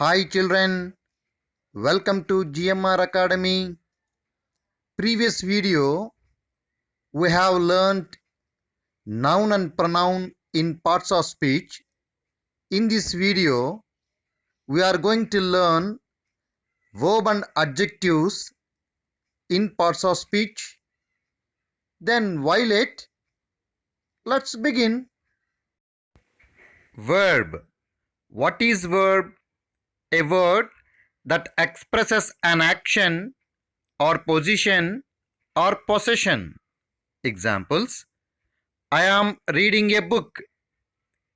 Hi children, welcome to GMR Academy. Previous video we have learned noun and pronoun in parts of speech. In this video we are going to learn verb and adjectives in parts of speech. Then while let's begin. Verb. What is verb? A word that expresses an action or position or possession. Examples: I am reading a book.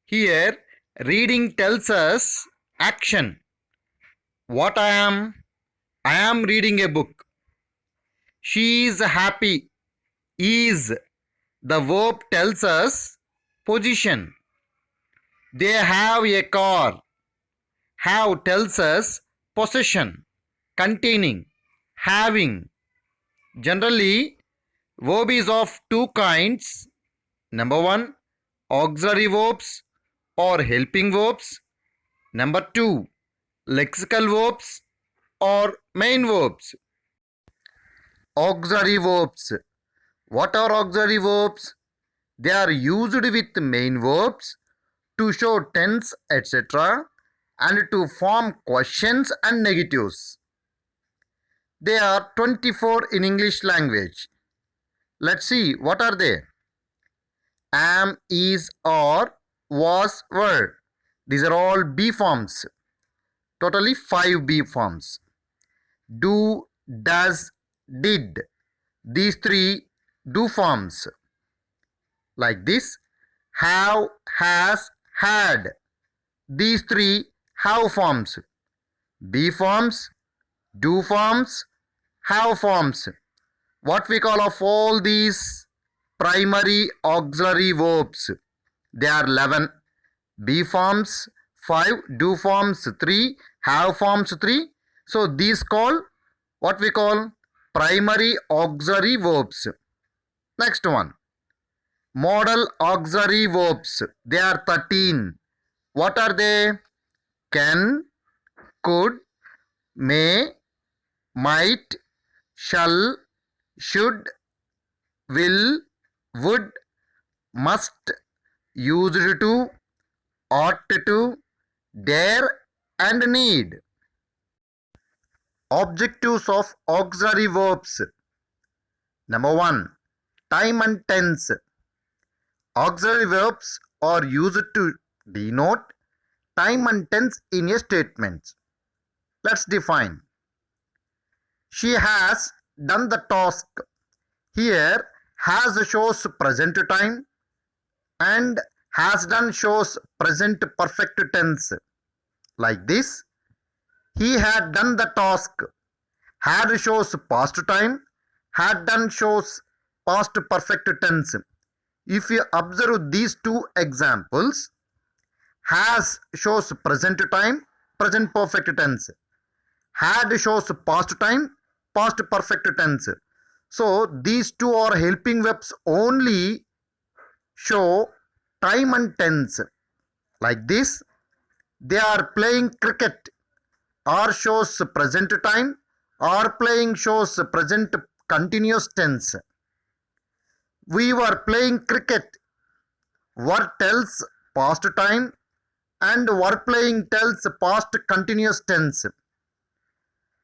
Here, reading tells us action. What I am reading a book. She is happy. Is, the verb tells us position. They have a car. Have tells us possession, containing, having. Generally, verb is of two kinds. Number one, auxiliary verbs or helping verbs. Number two, lexical verbs or main verbs. Auxiliary verbs. What are auxiliary verbs? They are used with main verbs to show tense, etc., and to form questions and negatives. They are 24 in English language. Let's see what are they. Am, is, are, was, were. These are all be forms. Totally 5 be forms. Do, does, did. These 3 do forms. Like this. Have, has, had. These 3 have forms. Be forms, do forms, have forms. What we call of all these primary auxiliary verbs? They are 11. Be forms 5, do forms 3, have forms 3. So these call what we call primary auxiliary verbs. Next one. Modal auxiliary verbs. They are 13. What are they? Can, could, may, might, shall, should, will, would, must, used to, ought to, dare, and need. Objectives of auxiliary verbs. Number 1. Time and tense. Auxiliary verbs are used to denote time and tense in a statement. Let's define. She has done the task. Here, has shows present time and has done shows present perfect tense. Like this. He had done the task. Had shows past time. Had done shows past perfect tense. If you observe these two examples, has shows present time, present perfect tense. Had shows past time, past perfect tense. So these two are helping verbs only show time and tense. Like this. They are playing cricket. Are shows present time. Are playing shows present continuous tense. We were playing cricket. Were tells past time and were playing tells past continuous tense.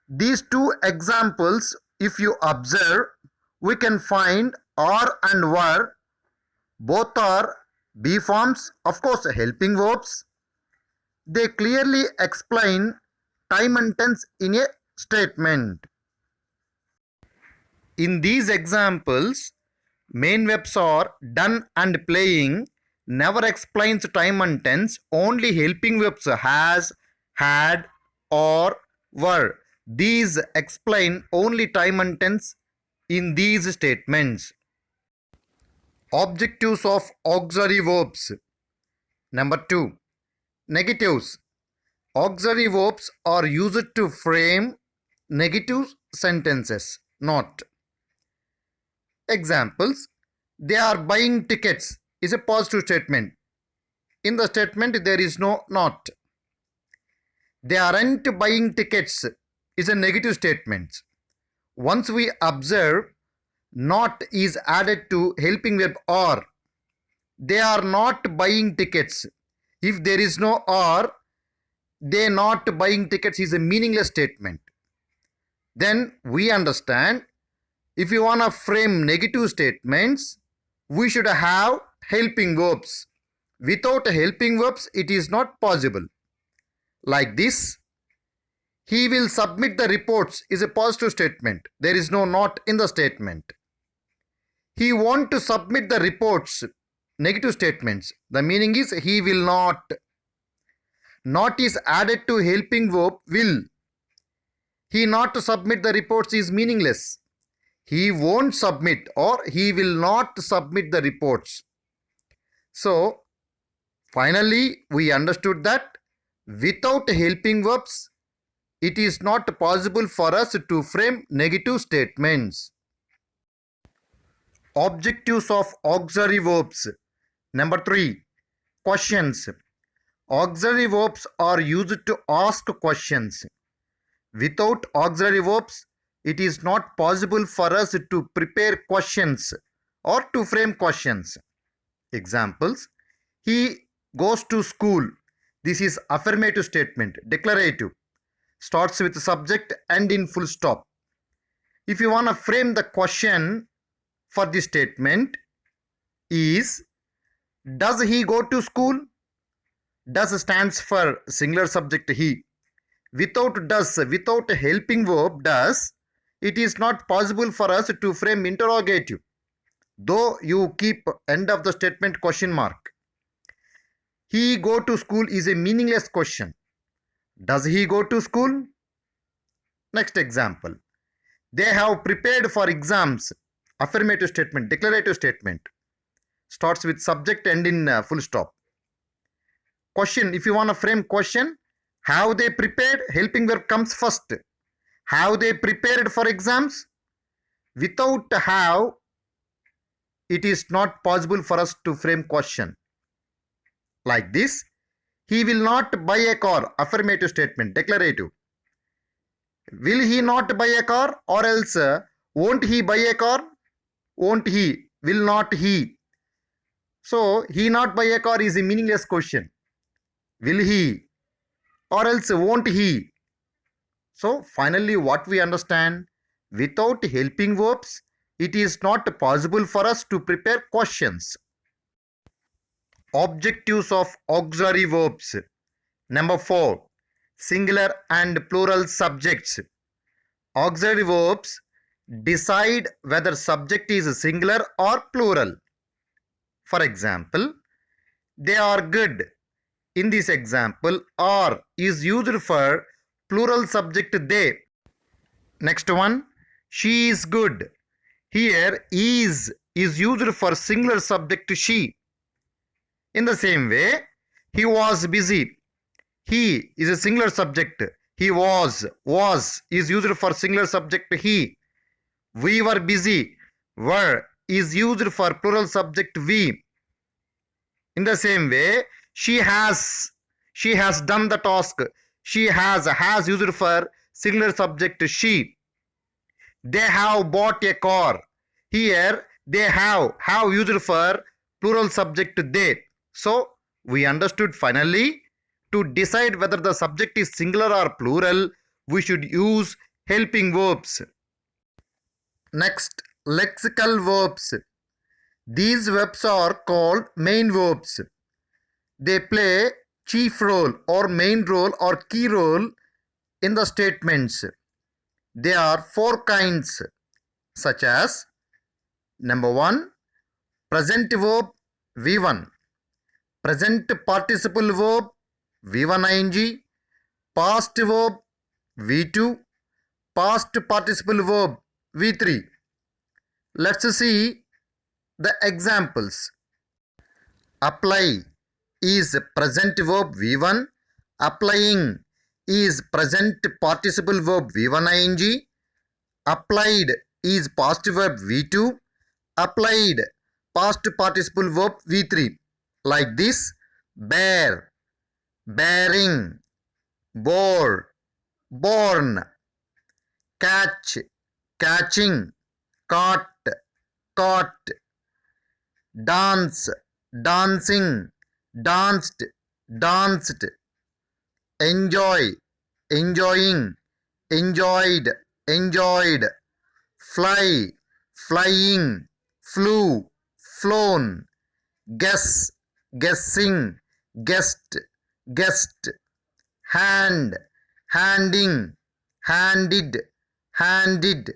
These two examples, if you observe, we can find are and were. Both are be forms, of course helping verbs. They clearly explain time and tense in a statement. In these examples, main verbs are done and playing, never explains time and tense, only helping verbs has, had, or, were. These explain only time and tense in these statements. Objectives of auxiliary verbs. Number 2. Negatives. Auxiliary verbs are used to frame negative sentences. Not. Examples. They are buying tickets is a positive statement. In the statement there is no not. They aren't buying tickets is a negative statement. Once we observe not is added to helping verb are. They are not buying tickets. If there is no are, they not buying tickets is a meaningless statement. Then we understand if you want to frame negative statements, we should have helping verbs. Without helping verbs, it is not possible. Like this, he will submit the reports is a positive statement. There is no not in the statement. He want to submit the reports, negative statements. The meaning is he will not. Not is added to helping verb will. He not to submit the reports is meaningless. He won't submit or he will not submit the reports. So, finally, we understood that without helping verbs, it is not possible for us to frame negative statements. Objectives of auxiliary verbs. Number 3. Questions. Auxiliary verbs are used to ask questions. Without auxiliary verbs, it is not possible for us to prepare questions or to frame questions. Examples. He goes to school. This is affirmative statement. Declarative. Starts with subject and in full stop. If you want to frame the question for this statement is, does he go to school? Does stands for singular subject he. Without does, without helping verb does, it is not possible for us to frame interrogative. Though you keep end of the statement question mark. He go to school is a meaningless question. Does he go to school? Next example. They have prepared for exams. Affirmative statement, declarative statement. Starts with subject and in full stop. Question, if you want to frame question, have they prepared? Helping verb comes first. Have they prepared for exams? Without have, it is not possible for us to frame question. Like this, he will not buy a car. Affirmative statement, declarative. Will he not buy a car? Or else, won't he buy a car? Won't he? Will not he? So, he not buy a car is a meaningless question. Will he? Or else won't he? So, finally what we understand, without helping verbs, it is not possible for us to prepare questions. Objectives of auxiliary verbs. Number 4. Singular and plural subjects. Auxiliary verbs decide whether subject is singular or plural. For example, they are good. In this example, are is used for plural subject they. Next one, she is good. Here is used for singular subject she. In the same way, he was busy. He is a singular subject. He was is used for singular subject he. We were busy. Were is used for plural subject we. In the same way, she has done the task. She has used for singular subject she. They have bought a car. Here they have used for plural subject they. So we understood finally, to decide whether the subject is singular or plural, we should use helping verbs. Next, lexical verbs. These verbs are called main verbs. They play chief role or main role or key role in the statements. There are 4 kinds, such as number 1, present verb V1, present participle verb V1 ing, past verb V2, past participle verb V3. Let's see the examples. Apply is present verb V1, applying is present participle verb V1 ing, applied is past verb V2, applied past participle verb V3. Like this, bear, bearing, bore, born, catch, catching, caught, caught, dance, dancing, danced, danced, enjoy, enjoying, enjoyed, enjoyed, fly, flying, flew, flown, guess, guessing, guessed, guessed, hand, handing, handed, handed,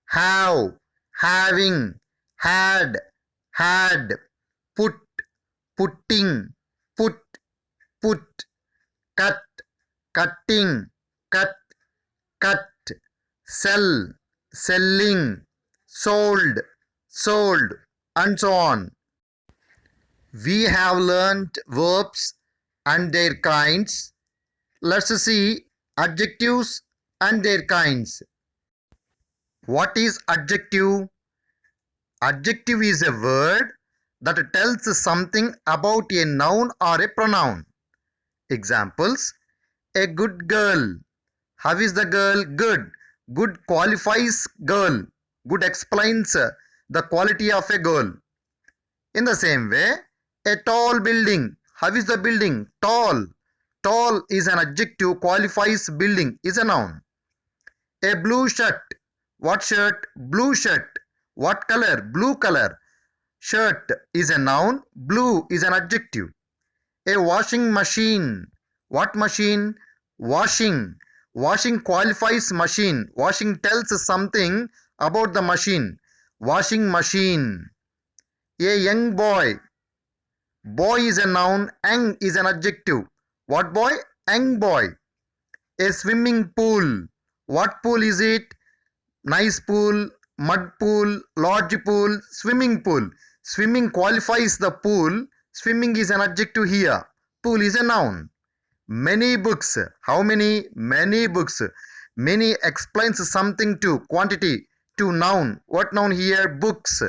have, having, had, had, put, putting, put, put, cut, cutting, cut, cut, sell, selling, sold, sold, and so on. We have learnt verbs and their kinds. Let's see adjectives and their kinds. What is adjective? Adjective is a word that tells something about a noun or a pronoun. Examples: a good girl. How is the girl? Good. Good qualifies girl. Good explains the quality of a girl. In the same way, a tall building. How is the building? Tall. Tall is an adjective, qualifies building, is a noun. A blue shirt. What shirt? Blue shirt. What color? Blue color. Shirt is a noun, blue is an adjective. A washing machine. What machine? Washing. Washing qualifies machine. Washing tells something about the machine. Washing machine. A young boy. Boy is a noun, young is an adjective. What boy? Young boy. A swimming pool. What pool is it? Nice pool, mud pool, large pool, swimming pool. Swimming qualifies the pool. Swimming is an adjective here. Pool is a noun. Many books. How many? Many books. Many explains something to quantity, to noun. What noun here? Books.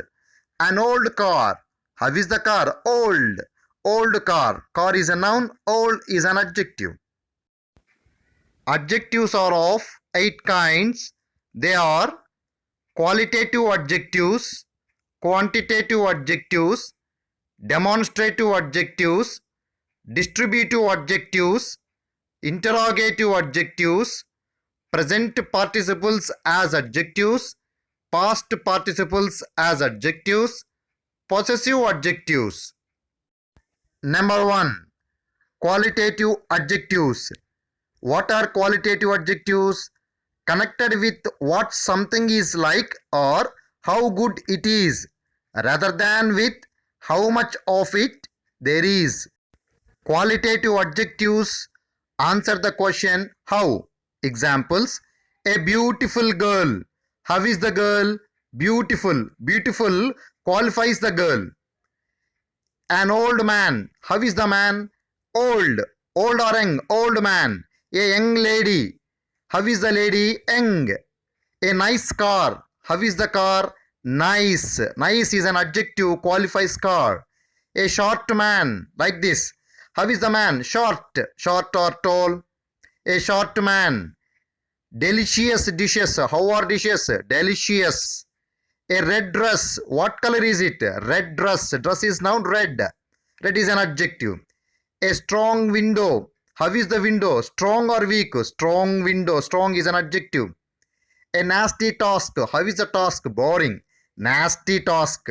An old car. How is the car? Old. Old car. Car is a noun. Old is an adjective. Adjectives are of 8 kinds. They are qualitative adjectives, quantitative adjectives, demonstrative adjectives, distributive adjectives, interrogative adjectives, present participles as adjectives, past participles as adjectives, possessive adjectives. Number 1. Qualitative adjectives. What are qualitative adjectives? Connected with what something is like or how good it is, rather than with how much of it there is. Qualitative adjectives answer the question how. Examples: a beautiful girl. How is the girl? Beautiful. Beautiful qualifies the girl. An old man. How is the man? Old. Old or young? Old man. A young lady. How is the lady? Young. A nice car. How is the car? Nice. Nice is an adjective, qualifies car. A short man. Like this. How is the man? Short. Short or tall? A short man. Delicious dishes. How are dishes? Delicious. A red dress. What color is it? Red dress. Dress is noun, red. Red is an adjective. A strong window. How is the window? Strong or weak? Strong window. Strong is an adjective. A nasty task. How is the task? Boring. Nasty task.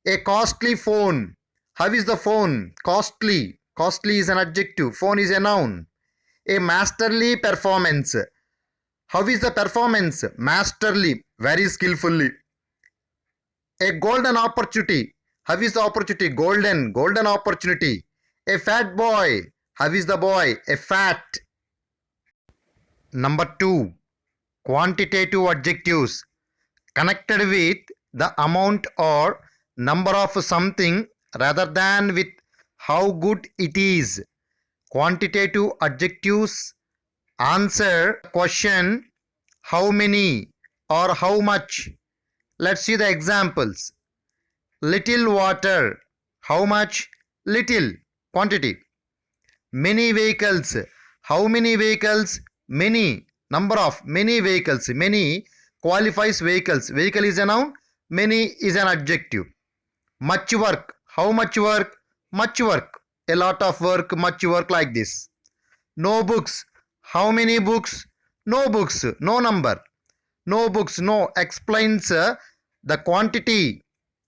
A costly phone. How is the phone? Costly. Costly is an adjective. Phone is a noun. A masterly performance. How is the performance? Masterly. Very skillfully. A golden opportunity. How is the opportunity? Golden. Golden opportunity. A fat boy. How is the boy? A fat. Number 2. Quantitative adjectives. Connected with the amount or number of something rather than with how good it is. Quantitative adjectives answer the question how many or how much. Let's see the examples. Little water. How much? Little. Quantity. Many vehicles. How many vehicles? Many. Number of. Many vehicles. Many qualifies vehicles. Vehicle is a noun. Many is an adjective. Much work. How much work? Much work. A lot of work. Much work, like this. No books. How many books? No books. No number. No books. No explains the quantity.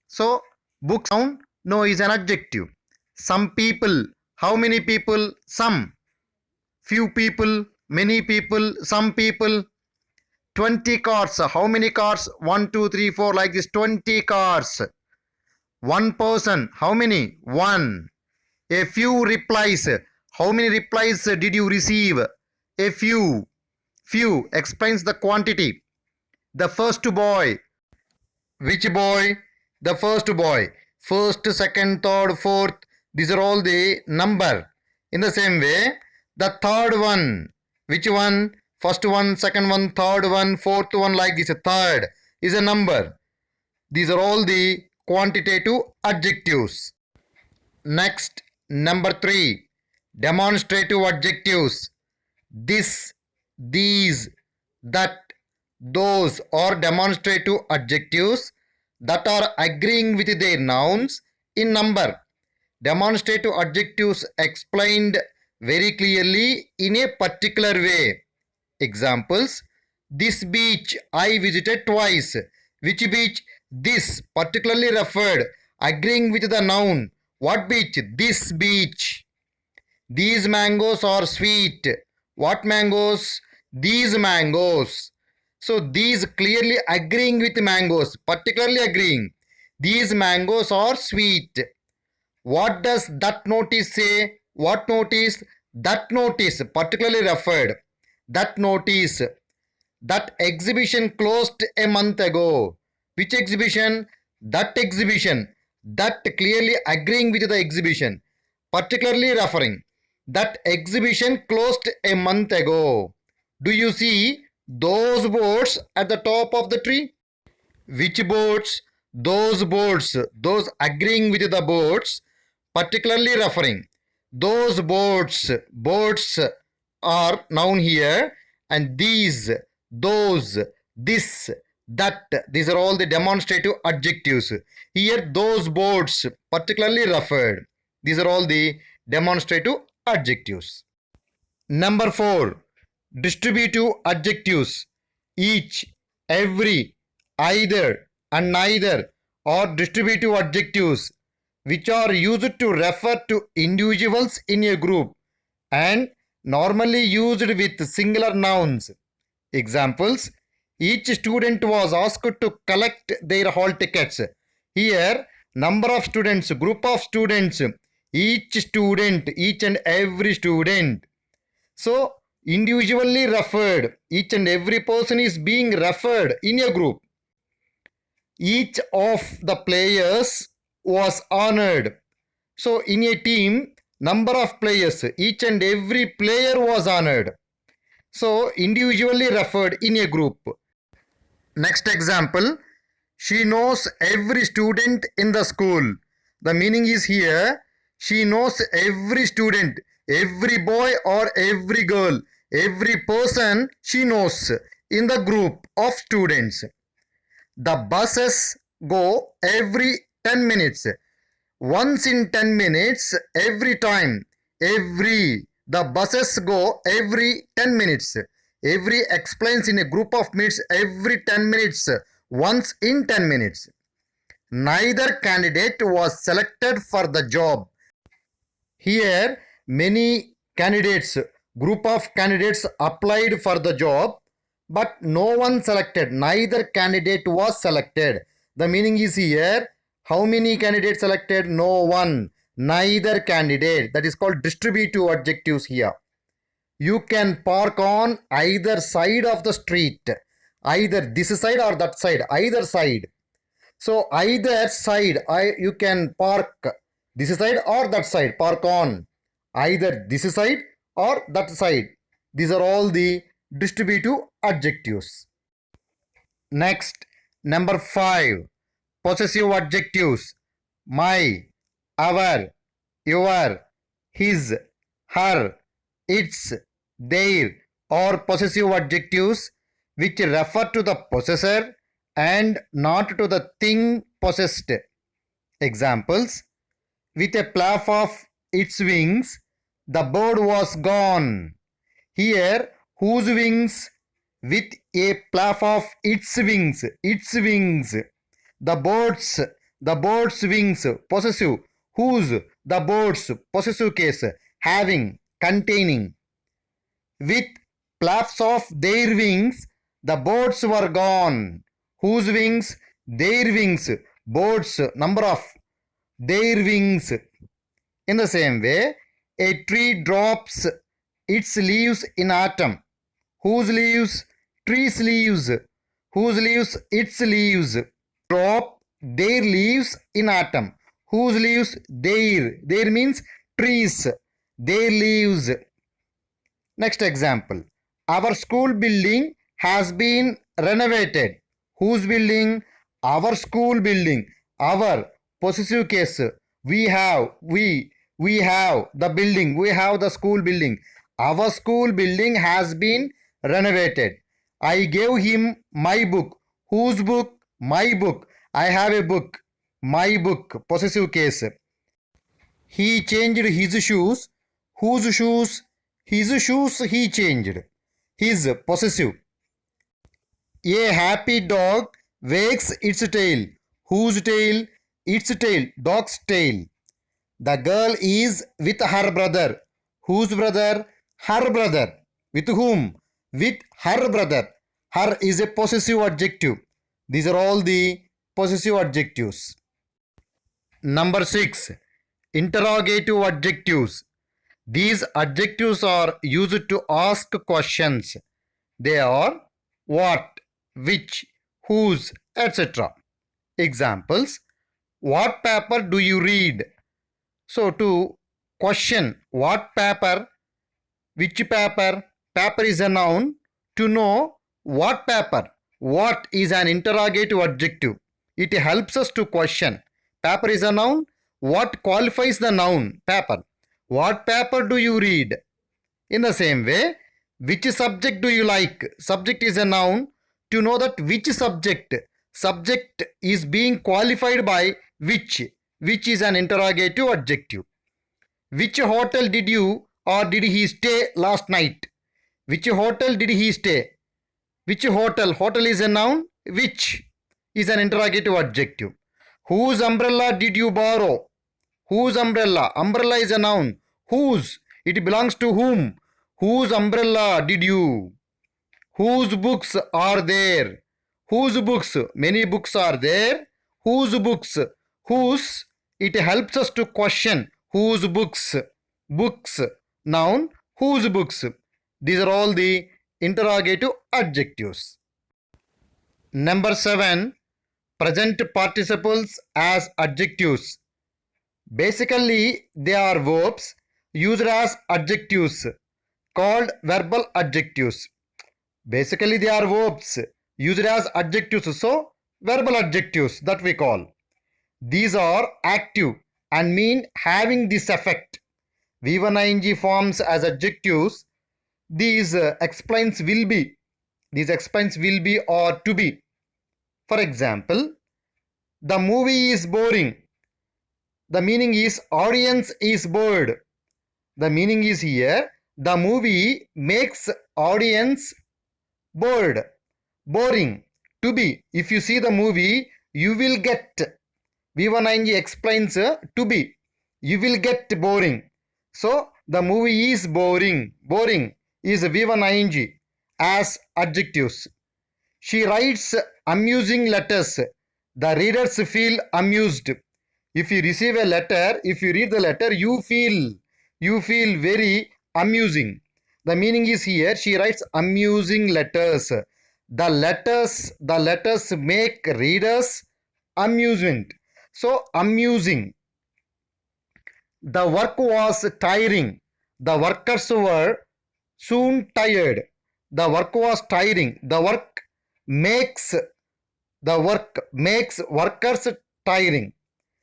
So books noun. No is an adjective. Some people. How many people? Some. Few people. Many people. Some people. 20 cars. How many cars? 1, 2, 3, 4, like this. 20 cars. One person. How many? One. A few replies. How many replies did you receive? A few. Few explains the quantity. The first boy. Which boy? The first boy. First, second, third, fourth. These are all the number. In the same way, the third one. Which one? First one, second one, third one, fourth one, like this. Third is a number. These are all the quantitative adjectives. Next, number 3. Demonstrative adjectives. This, these, that, those are demonstrative adjectives that are agreeing with their nouns in number. Demonstrative adjectives explained very clearly in a particular way. Examples: this beach I visited twice. Which beach? This, particularly referred, agreeing with the noun. What beach? This beach. These mangoes are sweet. What mangoes? These mangoes. So these clearly agreeing with mangoes, particularly agreeing. These mangoes are sweet. What does that notice say? What notice? That notice, particularly referred. That notice. That exhibition closed a month ago. Which exhibition? That exhibition. That clearly agreeing with the exhibition, particularly referring. That exhibition closed a month ago. Do you see those boards at the top of the tree? Which boards? Those boards. Those agreeing with the boards, particularly referring. Those boards. Boards are noun here, and these, those, this, that, these are all the demonstrative adjectives. Here those boards, particularly referred. These are all the demonstrative adjectives. Number 4. Distributive adjectives. Each, every, either, and neither are distributive adjectives which are used to refer to individuals in a group and normally used with singular nouns. Examples: each student was asked to collect their hall tickets. Here, number of students, group of students, each student, each and every student. So, individually referred, each and every person is being referred in a group. Each of the players was honored. So, in a team, number of players, each and every player was honored. So, individually referred in a group. Next example: she knows every student in the school. The meaning is here, she knows every student, every boy or every girl, every person she knows in the group of students. The buses go every 10 minutes. Once in 10 minutes, every time. Every. The buses go every 10 minutes. Every explains in a group of minutes every 10 minutes. Once in 10 minutes. Neither candidate was selected for the job. Here, many candidates, group of candidates applied for the job, but no one selected. Neither candidate was selected. The meaning is here, how many candidates selected? No one. Neither candidate. That is called distributive adjectives here. You can park on either side of the street. Either this side or that side. Either side. So either side, you can park this side or that side. Park on either this side or that side. These are all the distributive adjectives. Next, number 5. Possessive adjectives. My, our, your, his, her, its, their, or possessive adjectives which refer to the possessor and not to the thing possessed. Examples: with a flap of its wings, the bird was gone. Here, whose wings? With a flap of its wings, the bird's wings, possessive, whose, the bird's, possessive case, having, containing. With flaps of their wings, the birds were gone. Whose wings? Their wings, birds, number of their wings. In the same way, a tree drops its leaves in autumn. Whose leaves? Tree's leaves. Whose leaves? Its leaves. Drop their leaves in autumn. Whose leaves? Their. Their means trees. Their leaves. Next example. Our school building has been renovated. Whose building? Our school building. Our, possessive case. We have the building. We have the school building. Our school building has been renovated. I gave him my book. Whose book? My book. I have a book. My book. Possessive case. He changed his shoes. Whose shoes? His shoes he changed. His, possessive. A happy dog wags its tail. Whose tail? Its tail. Dog's tail. The girl is with her brother. Whose brother? Her brother. With whom? With her brother. Her is a possessive adjective. These are all the possessive adjectives. Number 6. Interrogative adjectives. These adjectives are used to ask questions. They are what, which, whose, etc. Examples: what paper do you read? So to question what paper, which paper, paper is a noun. To know what paper, what is an interrogative adjective. It helps us to question. Paper is a noun. What qualifies the noun? Paper. What paper do you read? In the same way, which subject do you like? Subject is a noun. To know that which subject is being qualified by which is an interrogative adjective. Which hotel did you or did he stay last night? Which hotel did he stay? Which hotel? Hotel is a noun. Which is an interrogative adjective. Whose umbrella did you borrow? Whose umbrella? Umbrella is a noun. Whose? It belongs to whom? Whose umbrella did you? Whose books are there? Whose books? Many books are there. Whose books? Whose? It helps us to question. Whose books? Books. Noun. Whose books? These are all the interrogative adjectives. Number 7. Present participles as adjectives. Basically, they are verbs used as adjectives called verbal adjectives. Basically, they are verbs used as adjectives. So, verbal adjectives that we call. These are active and mean having this effect. V1ing forms as adjectives. These explains will be. These explains will be or to be. For example, the movie is boring. The meaning is audience is bored. The meaning is here, the movie makes audience bored. Boring. To be. If you see the movie, you will get. V1ing explains to be. You will get boring. So, the movie is boring. Boring is V1ing as adjectives. She writes amusing letters. The readers feel amused. If you receive a letter, if you read the letter, you feel very amusing. The meaning is here, she writes amusing letters. The letters make readers amusement. So, amusing. The work was tiring. The workers were soon tired. The work was tiring. The work makes workers tiring.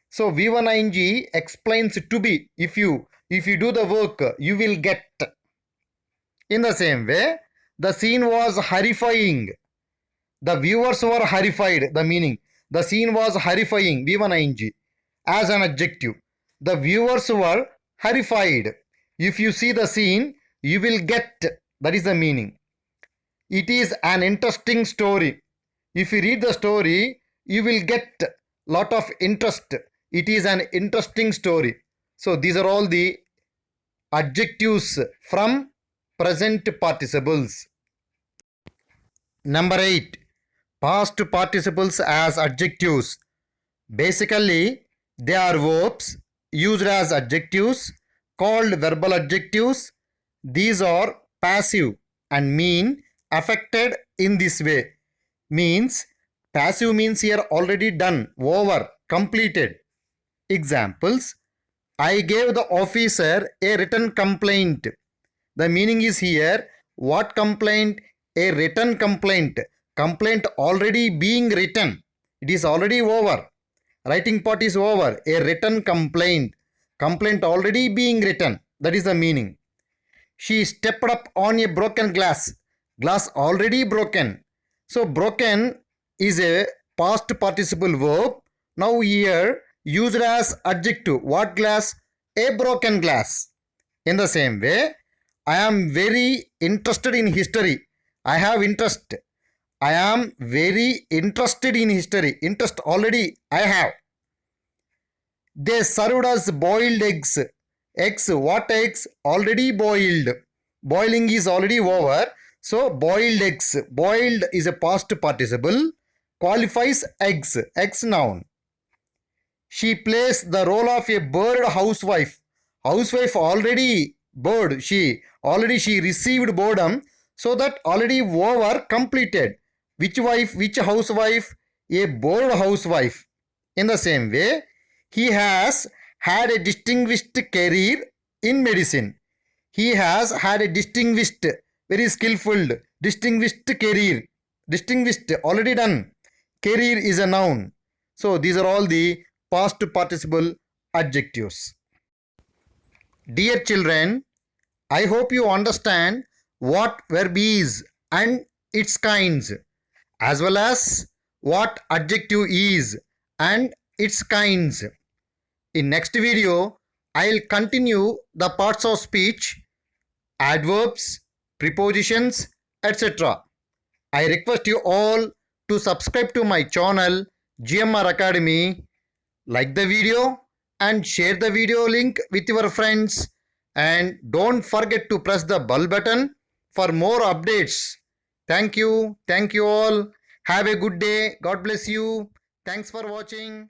So V1ing explains to be. If you do the work, you will get. In the same way, the scene was horrifying. The viewers were horrified, the meaning. The scene was horrifying, V1ing, as an adjective. The viewers were horrified. If you see the scene, you will get, that is the meaning. It is an interesting story. If you read the story, you will get lot of interest. It is an interesting story. So these are all the adjectives from present participles. Number 8. Past participles as adjectives. Basically, they are verbs used as adjectives called verbal adjectives. These are passive and mean affected in this way. Means passive means here already done, over, completed. Examples: I gave the officer a written complaint. The meaning is here, what complaint? A written complaint. Complaint already being written. It is already over. Writing part is over. A written complaint. Complaint already being written. That is the meaning. She stepped up on a broken glass. Glass already broken. So broken is a past participle verb. Now here used as adjective. What glass? A broken glass. In the same way, I am very interested in history. I have interest. I am very interested in history. Interest already I have. They served us boiled eggs. Eggs, what eggs? Already boiled. Boiling is already over. So boiled eggs. Boiled is a past participle. Qualifies eggs. Eggs noun. She plays the role of a bird housewife. Housewife already bird. She received boredom. So that already over, completed. Which wife? Which housewife? A bird housewife. In the same way, he has had a distinguished career in medicine. He has had a distinguished, very skillful, distinguished career. Distinguished, already done. Career is a noun. So these are all the past participle adjectives. Dear children, I hope you understand what verb is and its kinds, as well as what adjective is and its kinds. In next video, I'll continue the parts of speech, adverbs, prepositions, etc. I request you all to subscribe to my channel GMR Academy, like the video and share the video link with your friends, and don't forget to press the bell button for more updates. Thank you all. Have a good day. God bless you. Thanks for watching.